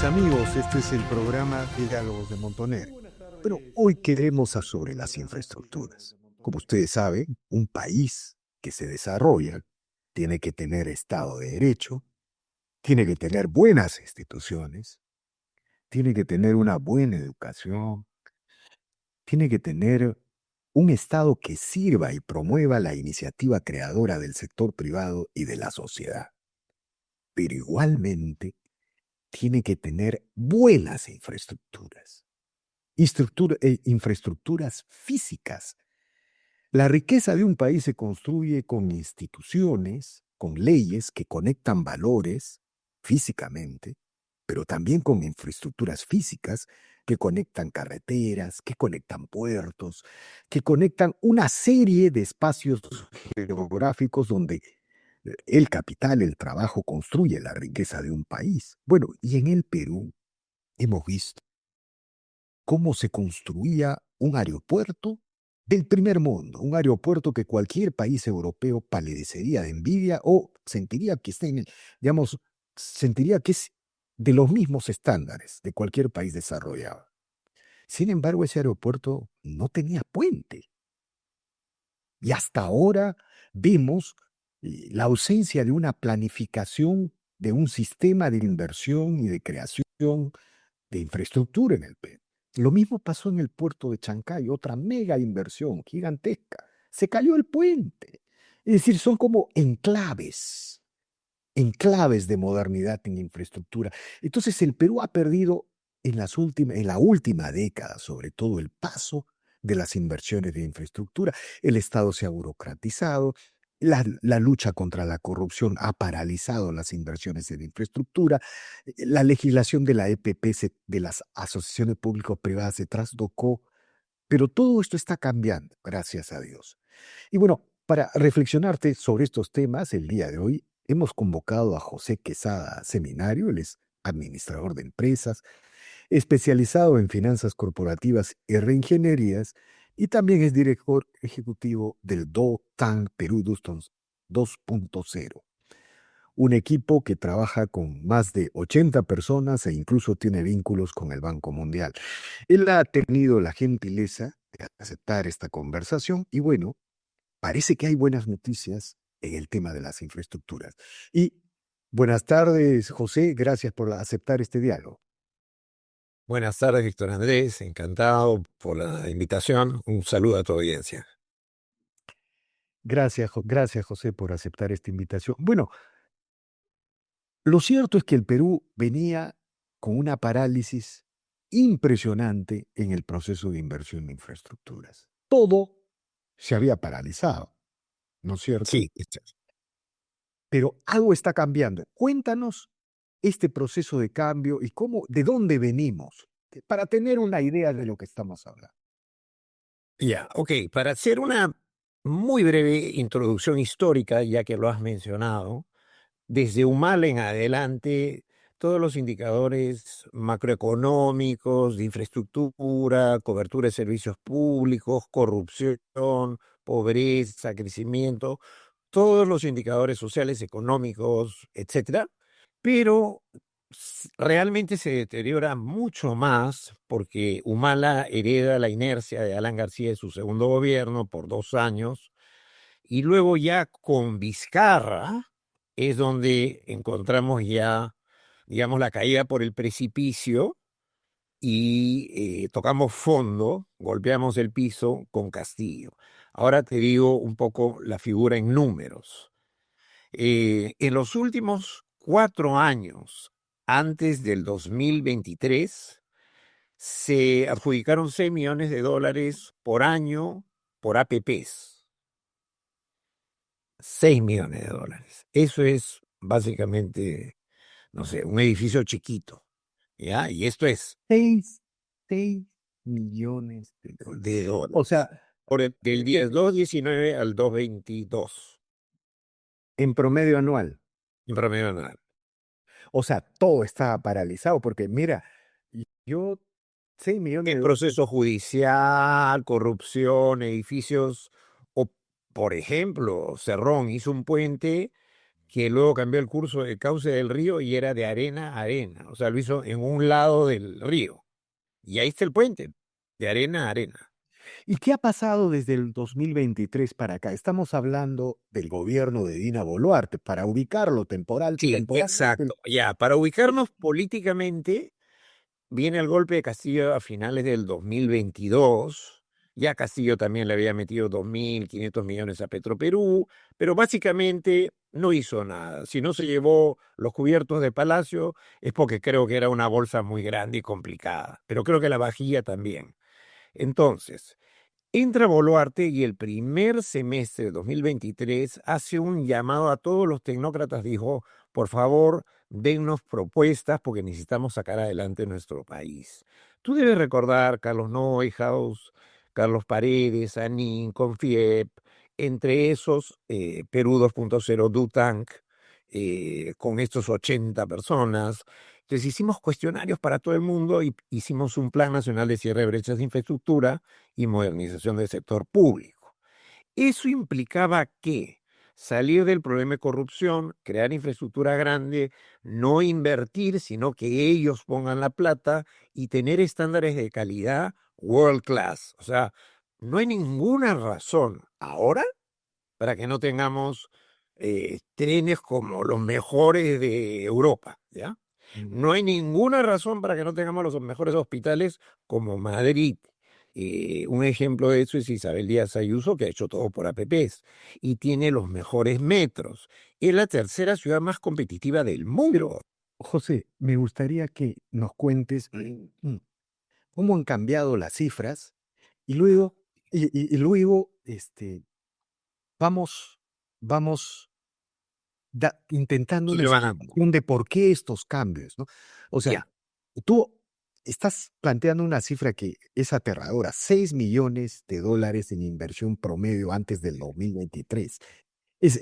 amigos, este es el programa Diálogos de Montoner. Pero hoy queremos hablar sobre las infraestructuras. Como ustedes saben, un país que se desarrolla tiene que tener Estado de Derecho, tiene que tener buenas instituciones, tiene que tener una buena educación, tiene que tener un Estado que sirva y promueva la iniciativa creadora del sector privado y de la sociedad. Pero igualmente tiene que tener buenas infraestructuras. Infraestructuras físicas. La riqueza de un país se construye con instituciones, con leyes que conectan valores físicamente, pero también con infraestructuras físicas que conectan carreteras, que conectan puertos, que conectan una serie de espacios geográficos donde el capital, el trabajo construye la riqueza de un país. Bueno, y en el Perú hemos visto cómo se construía un aeropuerto del primer mundo, un aeropuerto que cualquier país europeo palidecería de envidia o sentiría que está digamos, sentiría que es de los mismos estándares de cualquier país desarrollado. Sin embargo, ese aeropuerto no tenía puente. Y hasta ahora vemos la ausencia de una planificación de un sistema de inversión y de creación de infraestructura en el Perú. Lo mismo pasó en el puerto de Chancay, otra mega inversión gigantesca. Se cayó el puente. Es decir, son como enclaves de modernidad en infraestructura. Entonces el Perú ha perdido en la última década, sobre todo, el paso de las inversiones de infraestructura. El Estado se ha burocratizado, la lucha contra la corrupción ha paralizado las inversiones en infraestructura, la legislación de la EPP, de las asociaciones público-privadas, se trastocó, pero todo esto está cambiando, gracias a Dios. Y bueno, para reflexionarte sobre estos temas, el día de hoy hemos convocado a José Quesada Seminario. Él es administrador de empresas, especializado en finanzas corporativas y reingenierías, y también es director ejecutivo del DOTAN Perú 2.0, un equipo que trabaja con más de 80 personas e incluso tiene vínculos con el Banco Mundial. Él ha tenido la gentileza de aceptar esta conversación y bueno, parece que hay buenas noticias en el tema de las infraestructuras. Y buenas tardes, José, gracias por aceptar este diálogo. Buenas tardes, Víctor Andrés. Encantado por la invitación. Un saludo a tu audiencia. Gracias, José, por aceptar esta invitación. Bueno, lo cierto es que el Perú venía con una parálisis impresionante en el proceso de inversión de infraestructuras. Todo se había paralizado, ¿no es cierto? Sí, Pero algo está cambiando. Cuéntanos este proceso de cambio y de dónde venimos, para tener una idea de lo que estamos hablando. ya, ok. Para hacer una muy breve introducción histórica, ya que lo has mencionado, desde Humala en adelante, todos los indicadores macroeconómicos, de infraestructura, cobertura de servicios públicos, corrupción, pobreza, crecimiento, todos los indicadores sociales, económicos, etcétera, pero realmente se deteriora mucho más porque Humala hereda la inercia de Alan García de su segundo gobierno por 2 años, y luego ya con Vizcarra es donde encontramos ya, digamos, la caída por el precipicio y tocamos fondo, golpeamos el piso con Castillo. Ahora te digo un poco la figura en números. En los últimos 4 años, antes del 2023, se adjudicaron 6 millones de dólares por año por APPs. 6 millones de dólares. Eso es básicamente, no sé, un edificio chiquito, ¿ya? Y esto es 6 millones de dólares. de O dólares. sea, Del 2/19 al 2/22, en promedio anual. en promedio anual. O sea, todo está paralizado porque, mira, yo 6 millones En de dólares. proceso judicial, corrupción, edificios, o por ejemplo, Cerrón hizo un puente que luego cambió el curso del cauce del río y era de arena a arena. O sea, lo hizo en un lado del río. Y ahí está el puente, de arena a arena. ¿Y qué ha pasado desde el 2023 para acá? Estamos hablando del gobierno de Dina Boluarte, para ubicarlo Sí, temporalmente. exacto. Ya, para ubicarnos políticamente, viene el golpe de Castillo a finales del 2022. Ya Castillo también le había metido 2.500 millones a Petroperú, pero básicamente no hizo nada. Si no se llevó los cubiertos de Palacio, es porque creo que era una bolsa muy grande y complicada, pero creo que la vajilla también. Entonces, entra Boluarte y el primer semestre de 2023 hace un llamado a todos los tecnócratas, dijo, por favor, dennos propuestas porque necesitamos sacar adelante nuestro país. Tú debes recordar Carlos Neuhaus, Carlos Paredes, Anín, Confiep, entre esos Perú 2.0, Dutank, con estos 80 personas. Entonces hicimos cuestionarios para todo el mundo y hicimos un plan nacional de cierre de brechas de infraestructura y modernización del sector público. Eso implicaba que salir del problema de corrupción, crear infraestructura grande, no invertir, sino que ellos pongan la plata y tener estándares de calidad world class. O sea, no hay ninguna razón ahora para que no tengamos trenes como los mejores de Europa, ¿ya? Mm. No hay ninguna razón para que no tengamos los mejores hospitales como Madrid. Un ejemplo de eso es Isabel Díaz Ayuso, que ha hecho todo por APPs y tiene los mejores metros. Es la tercera ciudad más competitiva del mundo. José, me gustaría que nos cuentes cómo han cambiado las cifras y luego, vamos, vamos intentando una Silvanando. explicación de por qué estos cambios, ¿no? O sea, Ya, tú estás planteando una cifra que es aterradora, $6 millones en inversión promedio antes del 2023. Eso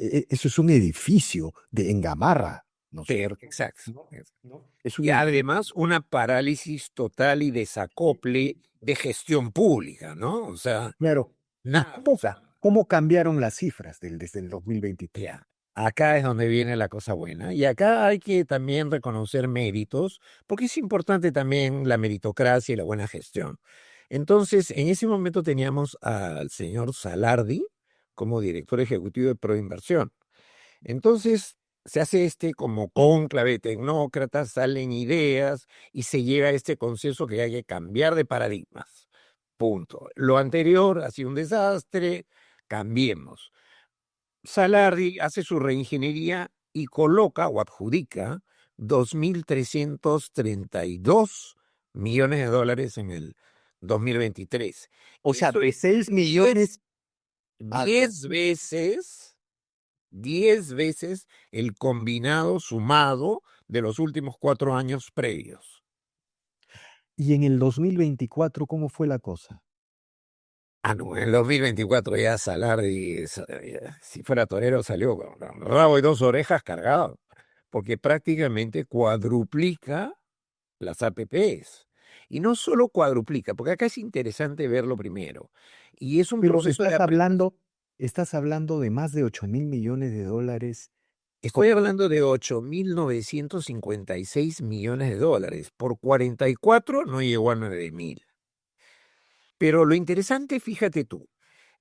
es un edificio en Gamarra, ¿no es pero cierto? exacto. ¿No? Es Y un además una parálisis total y desacople de gestión pública, ¿no? O sea, claro. ¿Y nada. O sea, cómo cambiaron las cifras desde el 2023? ya, acá es donde viene la cosa buena. Y acá hay que también reconocer méritos, porque es importante también la meritocracia y la buena gestión. Entonces, en ese momento teníamos al señor Salardi como director ejecutivo de Proinversión. Entonces, se hace como cónclave de tecnócratas, salen ideas y se llega a este consenso que hay que cambiar de paradigmas. Punto. Lo anterior ha sido un desastre, cambiemos. Salardi hace su reingeniería y coloca o adjudica 2.332 millones de dólares en el 2023. O sea, Eso de es 6 millones a 10 veces, 10 veces el combinado sumado de los últimos 4 años previos. y en el 2024, ¿cómo fue la cosa? Ah, no, en el 2024 ya Salardi, si fuera torero, salió con rabo y dos orejas cargado, porque prácticamente cuadruplica las APPs. Y no solo cuadruplica, porque acá es interesante verlo primero. Y es un Pero proceso de aprendizaje. estás hablando de más de $8.000 millones. Estoy hablando de 8.956 millones de dólares. Por 44 no llegó a 9.000. Pero lo interesante, fíjate tú,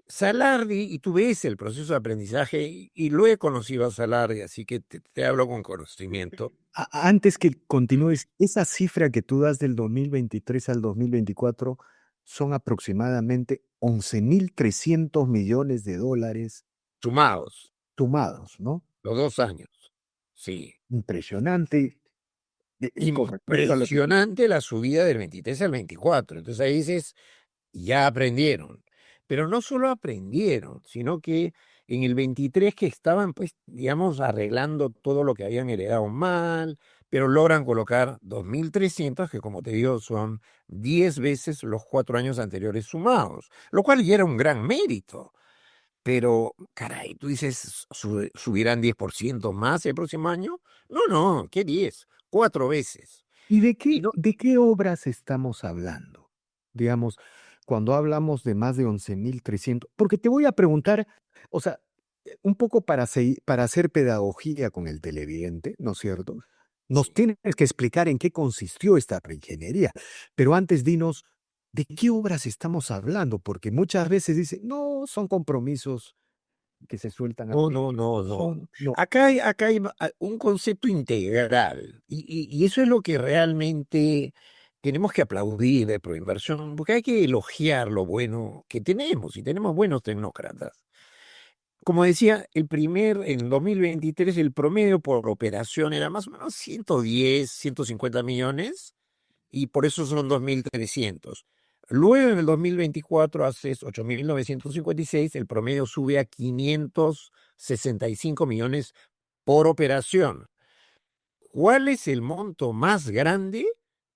Salardi, y tú ves el proceso de aprendizaje, y lo he conocido a Salardi, así que te hablo con conocimiento. Antes que continúes, esa cifra que tú das del 2023 al 2024 son aproximadamente $11.300 millones Sumados, sumados, ¿no? los 2 años. Sí. Impresionante. Con respecto a lo que... Impresionante la subida del 23 al 24. Entonces ahí dices, ya aprendieron. Pero no solo aprendieron, sino que en el 23 que estaban, pues, digamos, arreglando todo lo que habían heredado mal, pero logran colocar 2.300, que como te digo, son 10 veces los 4 años anteriores sumados, lo cual ya era un gran mérito. Pero, caray, tú dices, ¿subirán 10% más el próximo año? No, no, ¿qué 10? 4 veces. ¿Y Y no, de qué obras estamos hablando? Digamos, cuando hablamos de más de 11.300, porque te voy a preguntar, o sea, un poco para hacer pedagogía con el televidente, ¿no es cierto? Nos tienes que explicar en qué consistió esta reingeniería, pero antes dinos de qué obras estamos hablando, porque muchas veces dicen, no, son compromisos que se sueltan No, así. no, no, no. No. Acá hay un concepto integral y eso es lo que realmente tenemos que aplaudir de Proinversión, porque hay que elogiar lo bueno que tenemos y tenemos buenos tecnócratas. Como decía, en 2023 el promedio por operación era más o menos 110, 150 millones y por eso son 2.300. Luego en el 2024 haces 8.956, el promedio sube a 565 millones por operación. ¿Cuál es el monto más grande?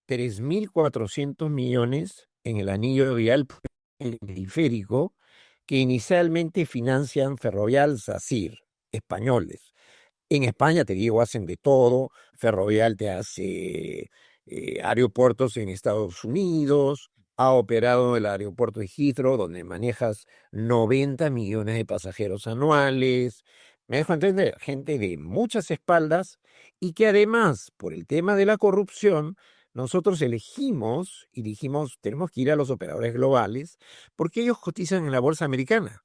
3.400 millones en el anillo vial periférico que inicialmente financian Ferrovial, SACIR, españoles. En España, te digo, hacen de todo. Ferrovial te hace aeropuertos en Estados Unidos, ha operado el aeropuerto de Heathrow, donde manejas 90 millones de pasajeros anuales. Me dejo entender, gente de muchas espaldas y que además, por el tema de la corrupción, nosotros elegimos y dijimos, tenemos que ir a los operadores globales porque ellos cotizan en la bolsa americana.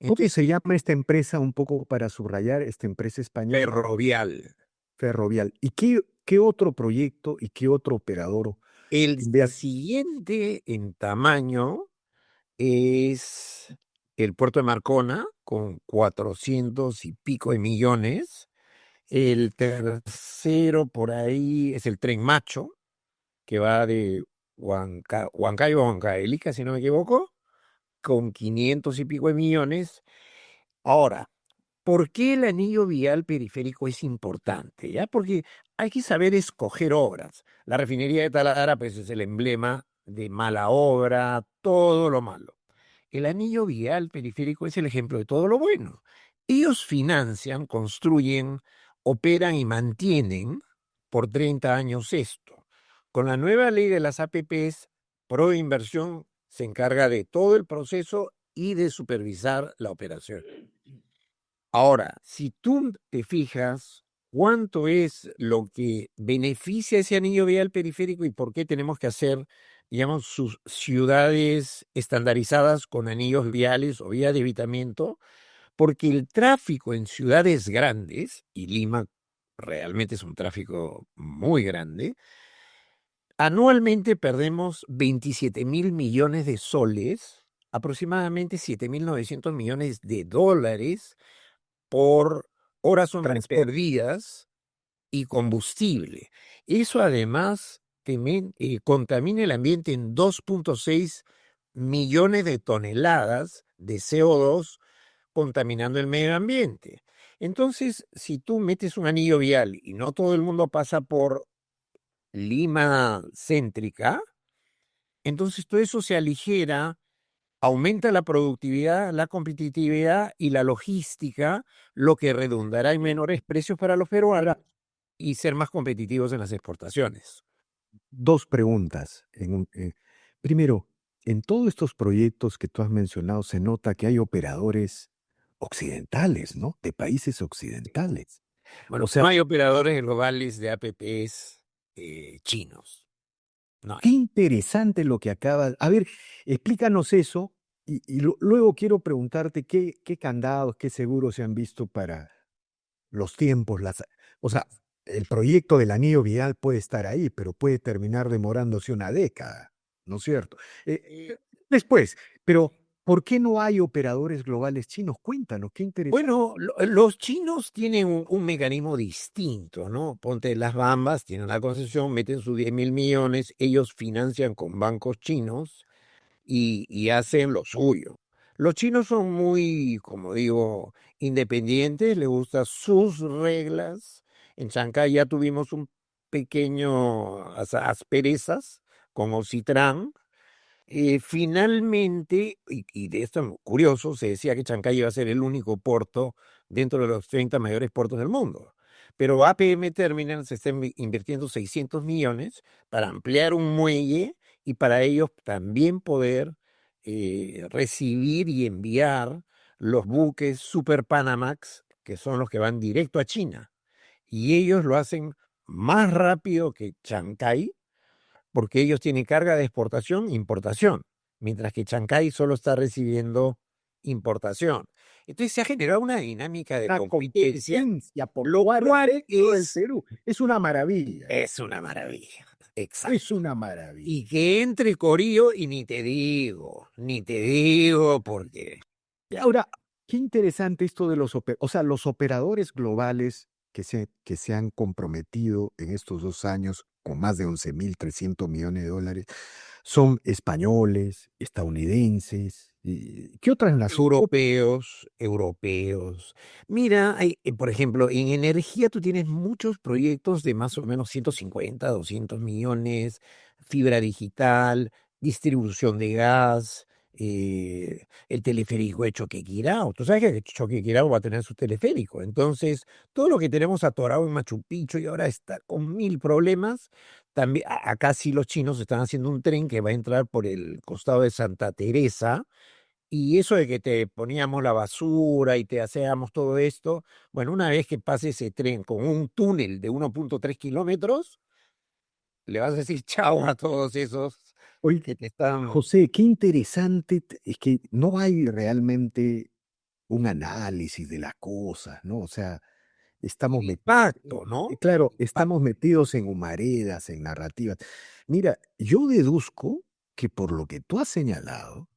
¿Cómo Entonces, se llama esta empresa, un poco para subrayar, esta empresa española? Ferrovial. Ferrovial. ¿Y qué otro proyecto y qué otro operador El invierte? siguiente en tamaño es el puerto de Marcona, con 400 y pico de millones. El tercero por ahí es el Tren Macho, que va de Huancayo a Huancavelica, si no me equivoco, con 500 y pico de millones. Ahora, ¿por qué el anillo vial periférico es importante? ¿Ya? Porque hay que saber escoger obras. La refinería de Talara, pues, es el emblema de mala obra, todo lo malo. El anillo vial periférico es el ejemplo de todo lo bueno. Ellos financian, construyen, operan y mantienen por 30 años esto. Con la nueva ley de las APPs, Proinversión se encarga de todo el proceso y de supervisar la operación. Ahora, si tú te fijas cuánto es lo que beneficia ese anillo vial periférico y por qué tenemos que hacer, digamos, sus ciudades estandarizadas con anillos viales o vías de evitamiento, porque el tráfico en ciudades grandes, y Lima realmente es un tráfico muy grande, anualmente perdemos 27.000 millones de soles, aproximadamente 7.900 millones de dólares por horas hombres Transporte. perdidas y combustible. Eso además contamina el ambiente en 2.6 millones de toneladas de CO2, contaminando el medio ambiente. Entonces, si tú metes un anillo vial y no todo el mundo pasa por Lima céntrica, entonces todo eso se aligera, aumenta la productividad, la competitividad y la logística, lo que redundará en menores precios para los peruanos y ser más competitivos en las exportaciones. Dos preguntas. Primero, en todos estos proyectos que tú has mencionado se nota que hay operadores occidentales, ¿no? De países occidentales. O Bueno, sea, no hay operadores globales de APPs chinos. No qué hay. interesante lo que acabas. A ver, explícanos eso y luego quiero preguntarte qué candados, qué seguros se han visto para los tiempos. O sea, el proyecto del anillo vial puede estar ahí, pero puede terminar demorándose una década, ¿no es cierto? Eh, Después, pero ¿por qué no hay operadores globales chinos? Cuéntanos, qué interesante. Bueno, los chinos tienen un mecanismo distinto, ¿no? Ponte las Bambas, tienen la concesión, meten sus 10.000 millones, ellos financian con bancos chinos y hacen lo suyo. Los chinos son muy, como digo, independientes, les gustan sus reglas. En Chancay ya tuvimos un pequeño asperezas con Ocitran. Finalmente, y de esto es curioso, se decía que Chancay iba a ser el único puerto dentro de los 30 mayores puertos del mundo. Pero APM Terminal se está invirtiendo 600 millones para ampliar un muelle y para ellos también poder recibir y enviar los buques Super Panamax, que son los que van directo a China. Y ellos lo hacen más rápido que Chancay, porque ellos tienen carga de exportación e importación, mientras que Chancay solo está recibiendo importación. Entonces se ha generado una dinámica de Una competencia, competencia por lo cuál cual dentro del Perú. Es una maravilla. es una maravilla. Exacto. Es una maravilla. Y que entre Corillo y ni te digo, porque Ahora, qué interesante esto de o sea, los operadores globales que se han comprometido en estos 2 años con más de 11.300 millones de dólares son españoles, estadounidenses. ¿Qué otras naciones? europeos. Mira, por ejemplo, en energía tú tienes muchos proyectos de más o menos 150, 200 millones, fibra digital, distribución de gas, el teleférico de Choquequirao. Tú sabes que Choquequirao va a tener su teleférico. Entonces, todo lo que tenemos atorado en Machu Picchu y ahora está con mil problemas, también acá sí los chinos están haciendo un tren que va a entrar por el costado de Santa Teresa, y eso de que te poníamos la basura y te hacíamos todo esto, bueno, una vez que pase ese tren con un túnel de 1.3 kilómetros, le vas a decir chao a todos esos Oye, que te están... José, qué interesante, es que no hay realmente un análisis de las cosas, ¿no? O sea, estamos metidos, Impacto, ¿no? claro, Impacto. estamos metidos en humaredas, en narrativas. Mira, yo deduzco que por lo que tú has señalado,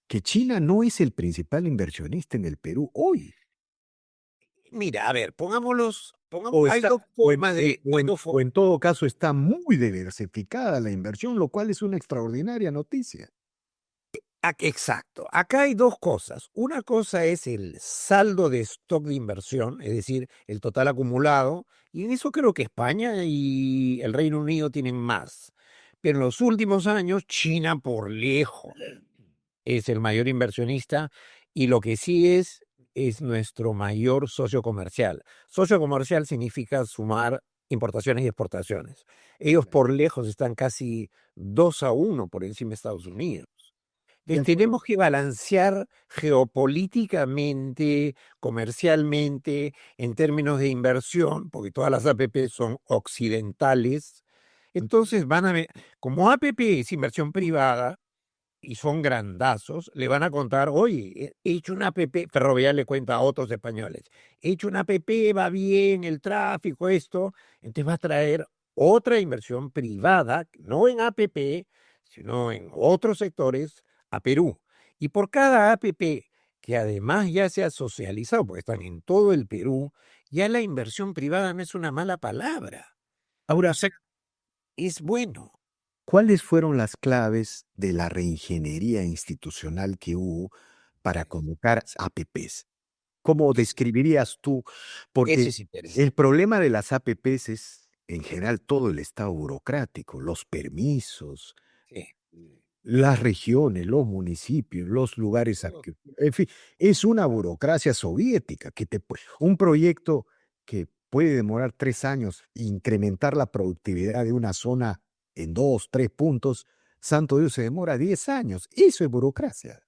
que China no es el principal inversionista en el Perú hoy. Mira, a ver, O, hay está, dos formas de... hay dos o en todo caso está muy diversificada la inversión, lo cual es una extraordinaria noticia. Exacto. Acá hay dos cosas. Una cosa es el saldo de stock de inversión, es decir, el total acumulado, y en eso creo que España y el Reino Unido tienen más. Pero en los últimos años, China por lejos es el mayor inversionista, y lo que sí es nuestro mayor socio comercial. Socio comercial significa sumar importaciones y exportaciones. Ellos por lejos están casi 2-1 por encima de Estados Unidos. De Entonces acuerdo. tenemos que balancear geopolíticamente, comercialmente, en términos de inversión, porque todas las APP son occidentales. Entonces como APP es inversión privada y son grandazos, le van a contar, oye, he hecho una APP, Ferrovial le cuenta a otros españoles, he hecho una APP, va bien el tráfico, esto, entonces va a traer otra inversión privada, no en APP, sino en otros sectores, a Perú. Y por cada APP que además ya se ha socializado, porque están en todo el Perú, ya la inversión privada no es una mala palabra. O Ahora, sea, es bueno. ¿cuáles fueron las claves de la reingeniería institucional que hubo para convocar APPs? ¿Cómo describirías tú? Eso Porque es el interesante. problema de las APPs es, en general, todo el estado burocrático, los permisos, Sí. las regiones, los municipios, los lugares, en fin, es una burocracia soviética un proyecto que puede demorar 3 años, incrementar la productividad de una zona en 2, 3 puntos, santo Dios, se demora 10 años. Eso es burocracia.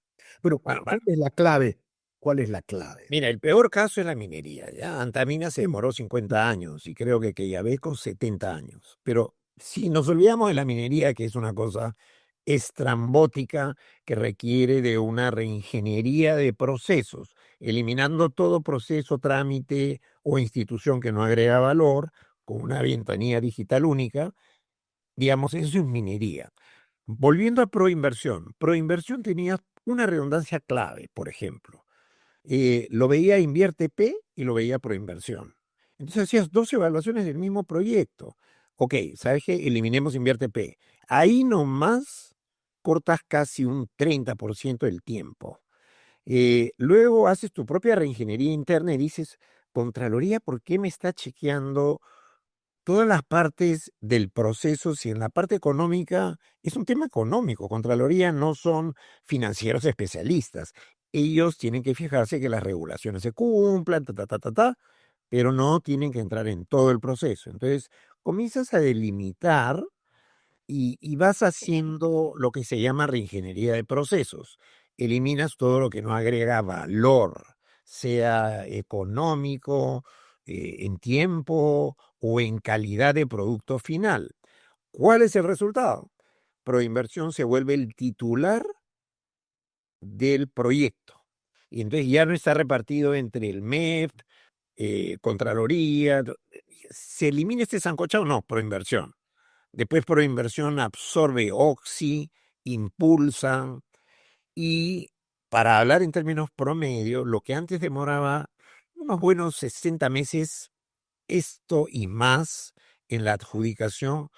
Pero, Bueno, ¿cuál es la clave? ¿Cuál es la clave? mira, el peor caso es la minería, ¿ya? Antamina se demoró 50 años y creo que Quellaveco 70 años. Pero si nos olvidamos de la minería, que es una cosa estrambótica que requiere de una reingeniería de procesos, eliminando todo proceso, trámite o institución que no agrega valor, con una ventanilla digital única, digamos, eso es minería. Volviendo a Proinversión, Proinversión tenía una redundancia clave, por ejemplo. Lo veía Invierte P y lo veía Proinversión. Entonces hacías dos evaluaciones del mismo proyecto. Ok, ¿sabes qué? Eliminemos Invierte P. Ahí nomás cortas casi un 30% del tiempo. Luego haces tu propia reingeniería interna y dices, Contraloría, ¿por qué me está chequeando todas las partes del proceso? Si en la parte económica es un tema económico? Contraloría no son financieros especialistas. Ellos tienen que fijarse que las regulaciones se cumplan, pero no tienen que entrar en todo el proceso. Entonces, comienzas a delimitar y vas haciendo lo que se llama reingeniería de procesos. eliminas todo lo que no agrega valor, sea económico, en tiempo o en calidad de producto final. ¿Cuál es el resultado? Proinversión se vuelve el titular del proyecto. Y entonces ya no está repartido entre el MEF, Contraloría. ¿Se elimina este sancochado? No, Proinversión. Después Proinversión absorbe Oxy, Impulsa, y para hablar en términos promedio, lo que antes demoraba unos buenos 60 meses, esto y más en la adjudicación,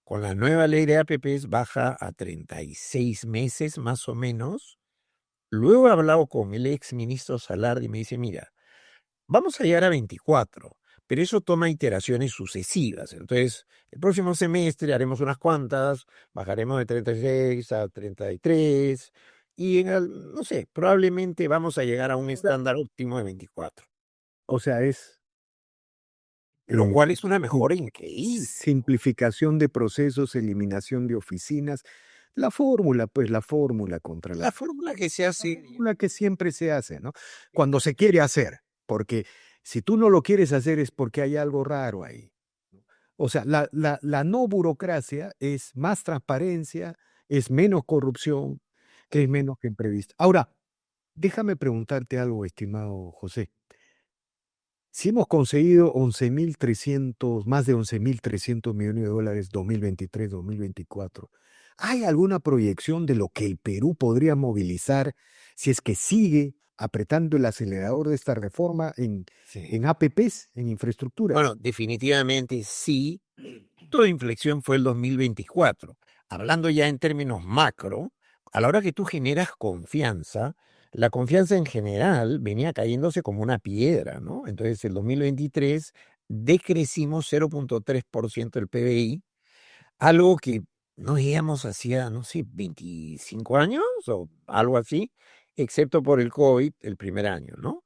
con la nueva ley de APPs baja a 36 meses más o menos. Luego he hablado con el ex ministro Salardi y me dice, mira, vamos a llegar a 24, pero eso toma iteraciones sucesivas. Entonces, el próximo semestre haremos unas cuantas, bajaremos de 36 a 33 y no sé, probablemente vamos a llegar a un estándar óptimo de 24, O sea, es lo eh, cual es una mejora increíble. simplificación de procesos, eliminación de oficinas. La fórmula, pues la fórmula contra La fórmula que se hace, fórmula que siempre se hace, ¿no? Cuando se quiere hacer, porque si tú no lo quieres hacer es porque hay algo raro ahí. O sea, la no burocracia es más transparencia, es menos corrupción, es menos que imprevisto. Ahora, déjame preguntarte algo, estimado José. Si hemos conseguido 11.300, más de 11.300 millones de dólares 2023-2024, ¿hay alguna proyección de lo que el Perú podría movilizar si es que sigue apretando el acelerador de esta reforma sí. en APPs, en infraestructuras? Bueno, definitivamente sí. Punto de inflexión fue el 2024. Hablando ya en términos macro, a la hora que tú generas confianza, la confianza en general venía cayéndose como una piedra, ¿no? Entonces, el 2023 decrecimos 0.3% del PBI, algo que no veíamos hacía, no sé, 25 años o algo así, excepto por el COVID el primer año, ¿no?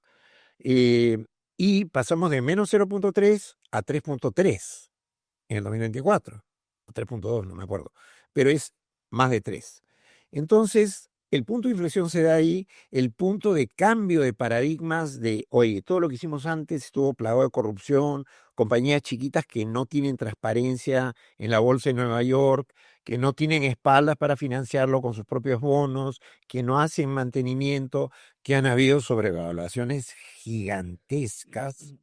Eh, y pasamos de menos 0.3 a 3.3 en el 2024, o 3.2, no me acuerdo, pero es más de 3. Entonces, el punto de inflexión se da ahí, el punto de cambio de paradigmas de, oye, todo lo que hicimos antes estuvo plagado de corrupción, compañías chiquitas que no tienen transparencia en la bolsa de Nueva York, que no tienen espaldas para financiarlo con sus propios bonos, que no hacen mantenimiento, que han habido sobrevaluaciones gigantescas.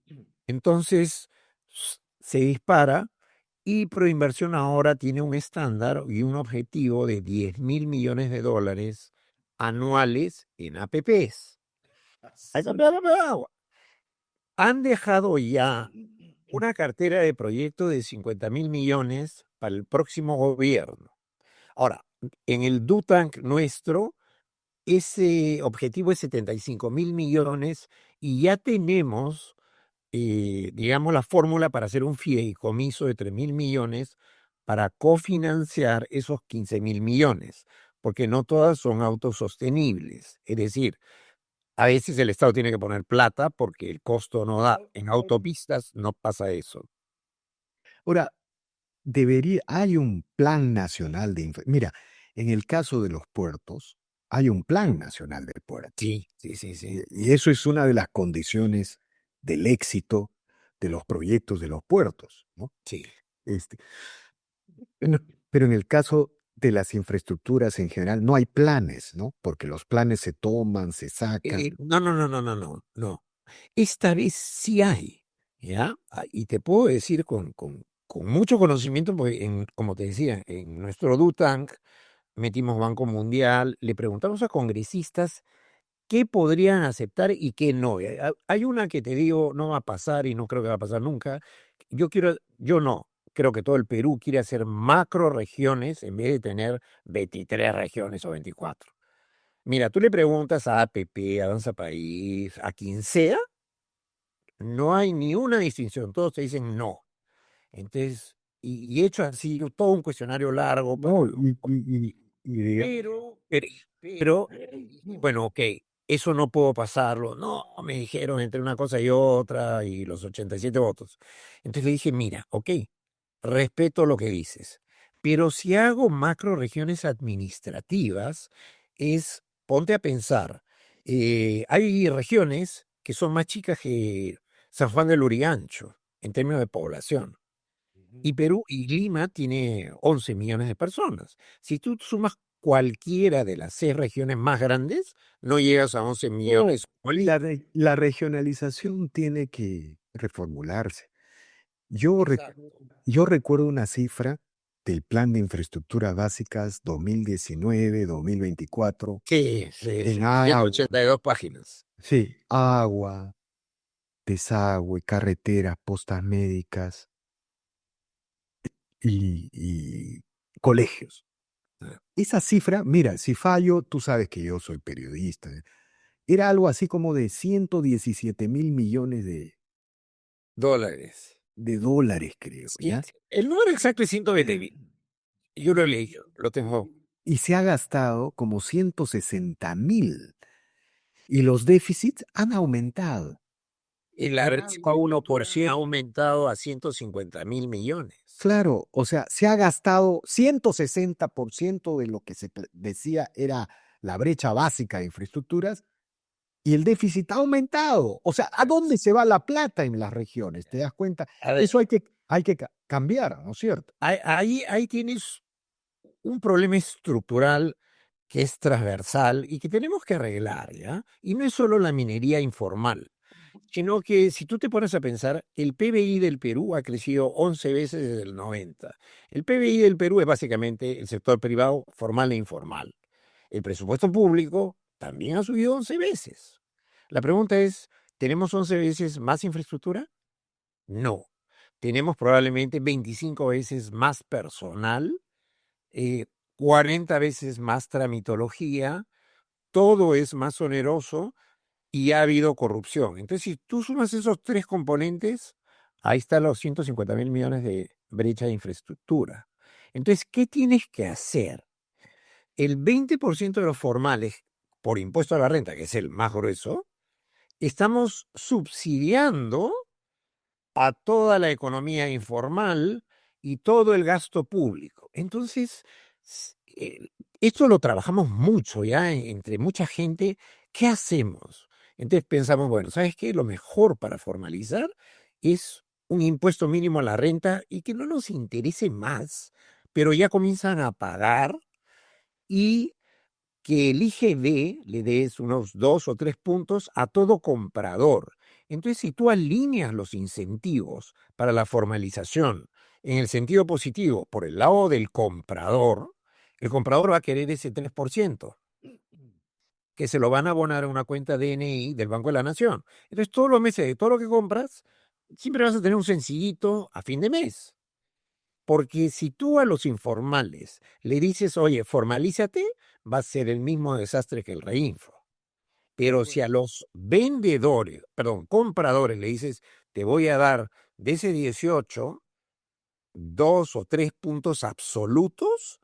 Entonces, se dispara y Proinversión ahora tiene un estándar y un objetivo de 10.000 millones de dólares anuales en APPs. Han dejado ya una cartera de proyectos de 50.000 millones para el próximo gobierno. Ahora, en el DUTANC nuestro, ese objetivo es 75.000 millones y ya tenemos digamos, la fórmula para hacer un fideicomiso de 3.000 millones para cofinanciar esos 15.000 millones, porque no todas son autosostenibles. Es decir, a veces el Estado tiene que poner plata porque el costo no da. En autopistas no pasa eso. Ahora, hay un plan nacional de Mira, en el caso de los puertos, hay un plan nacional de puertos. Sí, sí, sí, sí. Y eso es una de las condiciones del éxito de los proyectos de los puertos, ¿no? Sí. Este, bueno, pero en el caso de las infraestructuras en general no hay planes, ¿no? Porque los planes se toman, se sacan. No, no, no, no, no, no, no. Esta vez sí hay, ¿ya? Y te puedo decir con mucho conocimiento, porque como te decía, en nuestro DUTANC metimos Banco Mundial, le preguntamos a congresistas qué podrían aceptar y qué no. Hay una que te digo no va a pasar y no creo que va a pasar nunca. Yo no. Creo que todo el Perú quiere hacer macro regiones en vez de tener 23 regiones o 24. Mira, tú le preguntas a APP, a Danza País, a quien sea, no hay ni una distinción. Todos te dicen no. Entonces, y hecho así, todo un cuestionario largo. No, y Pero, bueno, ok, eso no puedo pasarlo. No, me dijeron entre una cosa y otra y los 87 votos. Entonces le dije, mira, ok, respeto lo que dices, pero si hago macro regiones administrativas, es ponte a pensar, hay regiones que son más chicas que San Juan del Lurigancho en términos de población. Ujú. Y Perú y Lima tiene 11 millones de personas. Si tú sumas cualquiera de las 6 regiones más grandes, no llegas a 11 No, millones como Lima. la regionalización tiene que reformularse. Yo, Exacto. yo recuerdo una cifra del Plan de Infraestructuras Básicas 2019-2024 Sí, sí, en sí. agua, 182 páginas. sí, agua, desagüe, carreteras, postas médicas y colegios. Ah, Esa cifra, mira, si fallo, tú sabes que yo soy periodista, era algo así como de 117.000 millones dólares. de dólares, creo, Sí, ¿ya? el número exacto es 120.000. Yo lo he leído, lo tengo. Y se ha gastado como 160.000 y los déficits han aumentado. Y la brecha a 1% ha aumentado a 150.000 millones. Claro, o sea, se ha gastado 160% de lo que se decía era la brecha básica de infraestructuras y el déficit ha aumentado. O sea, ¿a dónde se va la plata en las regiones? ¿Te das cuenta? A ver, Eso hay que cambiar, ¿no es cierto? ahí tienes un problema estructural que es transversal y que tenemos que arreglar, ¿ya? Y no es solo la minería informal, sino que si tú te pones a pensar, el PBI del Perú ha crecido 11 veces desde el 90. El PBI del Perú es básicamente el sector privado formal e informal. El presupuesto público también ha subido 11 veces. La pregunta es, ¿tenemos 11 veces más infraestructura? No. Tenemos probablemente 25 veces más personal, eh, 40 veces más tramitología, todo es más oneroso y ha habido corrupción. Entonces, si tú sumas esos tres componentes, ahí están los 150.000 millones de brecha de infraestructura. Entonces, ¿qué tienes que hacer? El 20% de los formales por impuesto a la renta, que es el más grueso, estamos subsidiando a toda la economía informal y todo el gasto público. Entonces, esto lo trabajamos mucho ya entre mucha gente. ¿Qué hacemos? Entonces pensamos, bueno, ¿sabes qué? Lo mejor para formalizar es un impuesto mínimo a la renta y que no nos interese más, pero ya comienzan a pagar y que el IGB le des unos 2 o 3 puntos a todo comprador. Entonces, si tú alineas los incentivos para la formalización en el sentido positivo por el lado del comprador, el comprador va a querer ese 3% que se lo van a abonar a una cuenta DNI del Banco de la Nación. Entonces, todos los meses de todo lo que compras, siempre vas a tener un sencillito a fin de mes. Porque si tú a los informales le dices, oye, formalízate, va a ser el mismo desastre que el reinfo. De Pero si acuerdo. a los vendedores, perdón, compradores le dices, te voy a dar de ese 18, 2 o 3 puntos absolutos,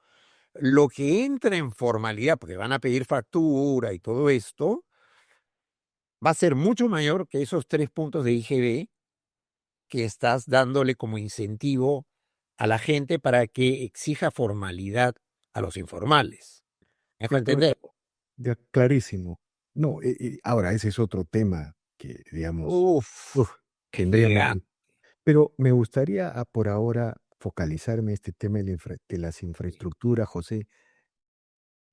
lo que entra en formalidad, porque van a pedir factura y todo esto, va a ser mucho mayor que esos 3 puntos de IGB que estás dándole como incentivo a la gente para que exija formalidad a los informales. ¿Me dejo De acuerdo. entender? Clarísimo. No, ahora ese es otro tema que, digamos, Uf, tendríamos gigante. que... Pero me gustaría por ahora focalizarme en este tema de las infraestructuras, José.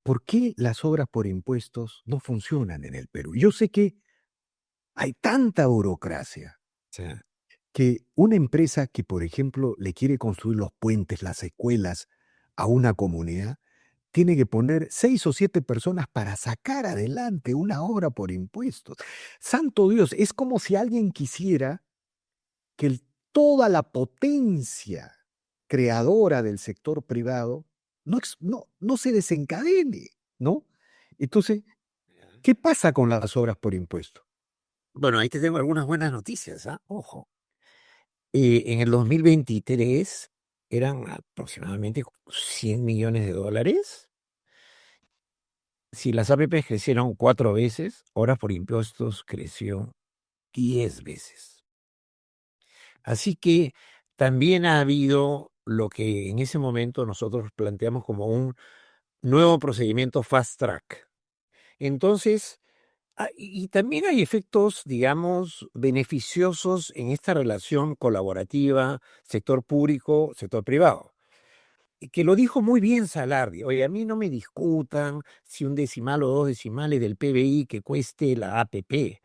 ¿Por qué las obras por impuestos no funcionan en el Perú? Yo sé que hay tanta burocracia Sí. que una empresa que, por ejemplo, le quiere construir los puentes, las escuelas a una comunidad, tiene que poner 6 o 7 personas para sacar adelante una obra por impuestos. Santo Dios, es como si alguien quisiera que toda la potencia creadora del sector privado no se desencadene, ¿no? Entonces, ¿qué pasa con las obras por impuesto? Bueno, ahí te tengo algunas buenas noticias, ¿ah? Ojo. En el 2023 eran aproximadamente 100 millones de dólares. Si las APPs crecieron 4 veces, horas por impuestos creció 10 veces. Así que también ha habido lo que en ese momento nosotros planteamos como un nuevo procedimiento fast track. Entonces, y también hay efectos, digamos, beneficiosos en esta relación colaborativa, sector público, sector privado. Y que lo dijo muy bien Salardi. Oye, a mí no me discutan si un decimal o dos decimales del PBI que cueste la APP.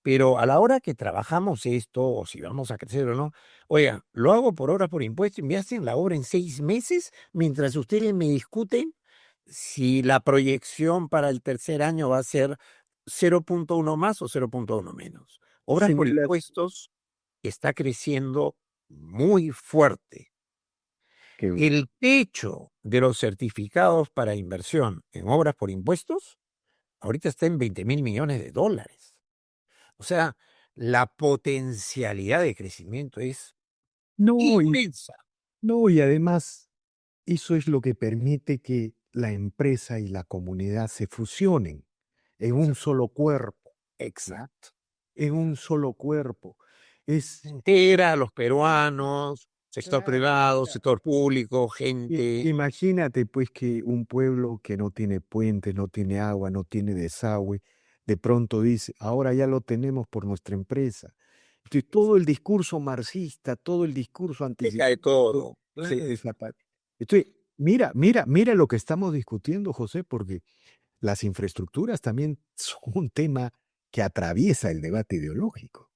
Pero a la hora que trabajamos esto, o si vamos a crecer o no, oiga, lo hago por hora por impuesto y me hacen la obra en 6 meses, mientras ustedes me discuten si la proyección para el tercer año va a ser 0,1 más o 0,1 menos. Obras por Similar. impuestos está creciendo muy fuerte. Que, El techo de los certificados para inversión en obras por impuestos ahorita está en 20.000 millones de dólares. O sea, la potencialidad de crecimiento es no, inmensa. no, y además eso es lo que permite que la empresa y la comunidad se fusionen en un solo cuerpo, ¿ya? Exacto. En un solo cuerpo. Es, Integra a los peruanos, sector claro, privado, mira, sector público, gente. imagínate pues que un pueblo que no tiene puentes, no tiene agua, no tiene desagüe, de pronto dice, ahora ya lo tenemos por nuestra empresa. Entonces, todo el discurso marxista, todo el discurso Se cae anticipado todo. se desaparece. Entonces, mira lo que estamos discutiendo, José, porque las infraestructuras también son un tema que atraviesa el debate ideológico.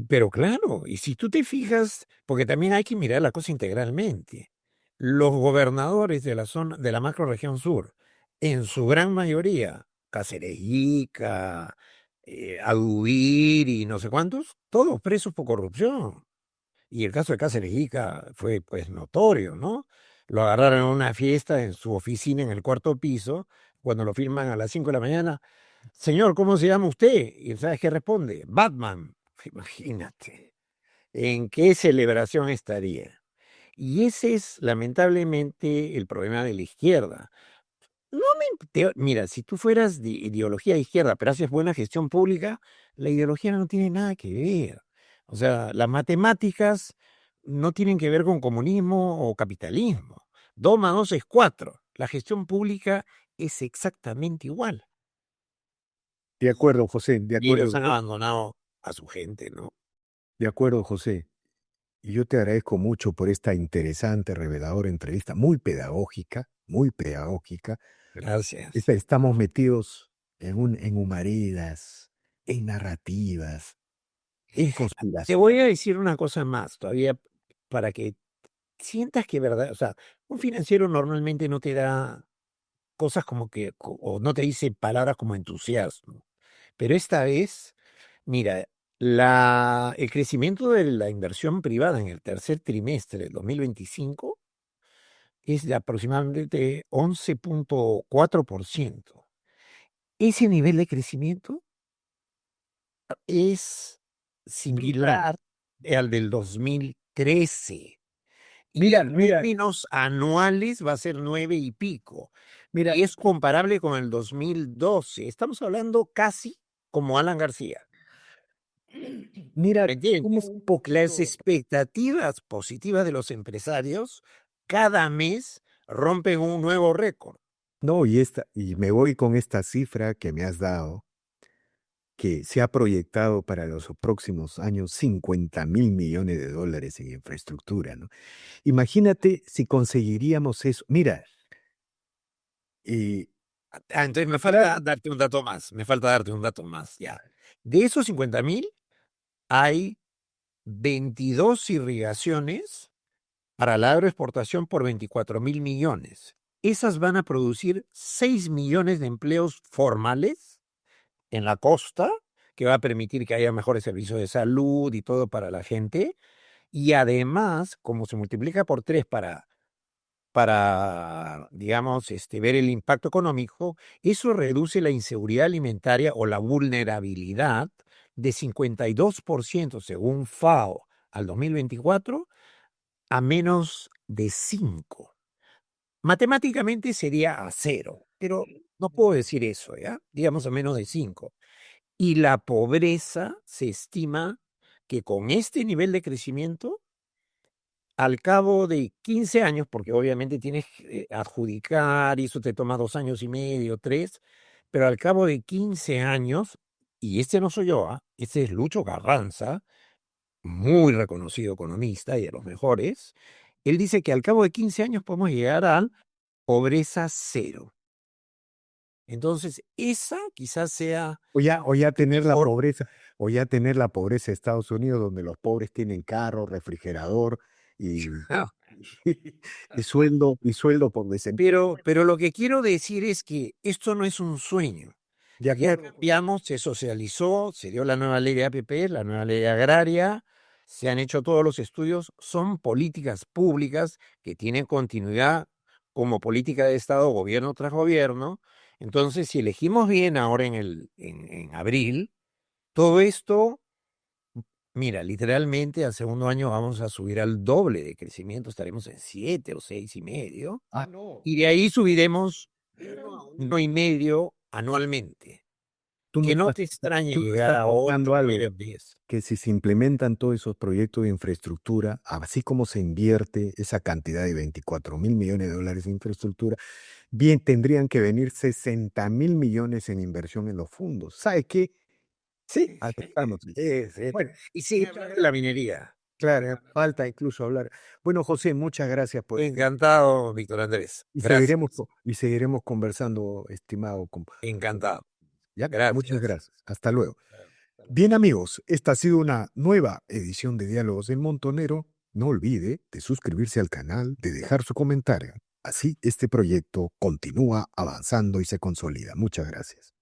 Pero claro, y si tú te fijas, porque también hay que mirar la cosa integralmente. Los gobernadores de la zona, de la macrorregión sur, en su gran mayoría, Cáceres Ica, Aduir y no sé cuántos, todos presos por corrupción. Y el caso de Cáceres Ica fue pues notorio, ¿no? Lo agarraron en una fiesta en su oficina en el cuarto piso, cuando lo firman a las 5 de la mañana. Señor, ¿cómo se llama usted? Y ¿sabes qué responde? Batman. Imagínate, ¿en qué celebración estaría? Y ese es lamentablemente el problema de la izquierda. No mira, si tú fueras de ideología de izquierda, pero haces buena gestión pública, la ideología no tiene nada que ver. O sea, las matemáticas no tienen que ver con comunismo o capitalismo. 2 más 2 es 4. La gestión pública es exactamente igual. De acuerdo, José, Y ellos han abandonado a su gente, ¿no? de acuerdo, José. Y yo te agradezco mucho por esta interesante, reveladora entrevista, muy pedagógica, muy pedagógica. Gracias. Estamos metidos en humaredas, en narrativas, en Te conspiración. voy a decir una cosa más, todavía para que sientas que verdad, o sea, un financiero normalmente no te da cosas como que, o no te dice palabras como entusiasmo, pero esta vez, mira, el crecimiento de la inversión privada en el tercer trimestre del 2025 es de aproximadamente 11,4%. Ese nivel de crecimiento es Brutal. similar al del 2013. Y Mira, en mira, términos anuales va a ser 9 y pico. mira, Y es comparable con el 2012. Estamos hablando casi como Alan García. mira ¿Me cómo entiendes? un Las poquito. expectativas positivas de los empresarios cada mes rompen un nuevo récord. No, y me voy con esta cifra que me has dado, que se ha proyectado para los próximos años 50.000 millones de dólares en infraestructura, ¿no? Imagínate si conseguiríamos eso. Mira, y Entonces me claro, falta darte un dato más. Me falta darte un dato más, ya. De esos 50.000, hay 22 irrigaciones para la agroexportación por 24.000 millones. Esas van a producir 6 millones de empleos formales en la costa, que va a permitir que haya mejores servicios de salud y todo para la gente. Y además, como se multiplica por 3 para digamos, ver el impacto económico, eso reduce la inseguridad alimentaria o la vulnerabilidad de 52% según FAO al 2024 a menos de 5. Matemáticamente sería a 0, pero no puedo decir eso, ¿ya? Digamos a menos de 5. Y la pobreza se estima que con este nivel de crecimiento, al cabo de 15 años, porque obviamente tienes que adjudicar, y eso te toma 2 años y medio, 3, pero al cabo de 15 años, y este no soy yo, este es Lucho Carranza, muy reconocido economista y de los mejores, él dice que al cabo de 15 años podemos llegar a pobreza cero. Entonces, esa quizás sea O ya tener la mejor. pobreza, o ya tener la pobreza de Estados Unidos, donde los pobres tienen carro, refrigerador y, y sueldo por desempleo. Pero lo que quiero decir es que esto no es un sueño. De Ya acuerdo. cambiamos, se socializó, se dio la nueva ley de APP, la nueva ley agraria, se han hecho todos los estudios, son políticas públicas que tienen continuidad como política de Estado, gobierno tras gobierno. Entonces, si elegimos bien ahora en abril, todo esto, mira, literalmente al segundo año vamos a subir al doble de crecimiento, estaremos en 7 o 6,5, Ah, no. y de ahí subiremos 1,5 anualmente. Tú no Que no estás, te extrañe tú llegar estás a hablando 8, algo, 9 o 10. que si se implementan todos esos proyectos de infraestructura, así como se invierte esa cantidad de 24.000 millones de dólares en infraestructura, bien tendrían que venir 60.000 millones en inversión en los fondos. ¿Sabe qué? Sí, Aceptamos. sí. Bueno, Y sí, la minería. claro, falta incluso hablar. Bueno, José, muchas gracias por Encantado, Víctor Andrés. y Gracias. seguiremos conversando, estimado. Encantado. Ya, muchas Gracias. gracias. Hasta luego. Bien, amigos, esta ha sido una nueva edición de Diálogos del Montonero. No olvide de suscribirse al canal, de dejar su comentario. Así este proyecto continúa avanzando y se consolida. Muchas gracias.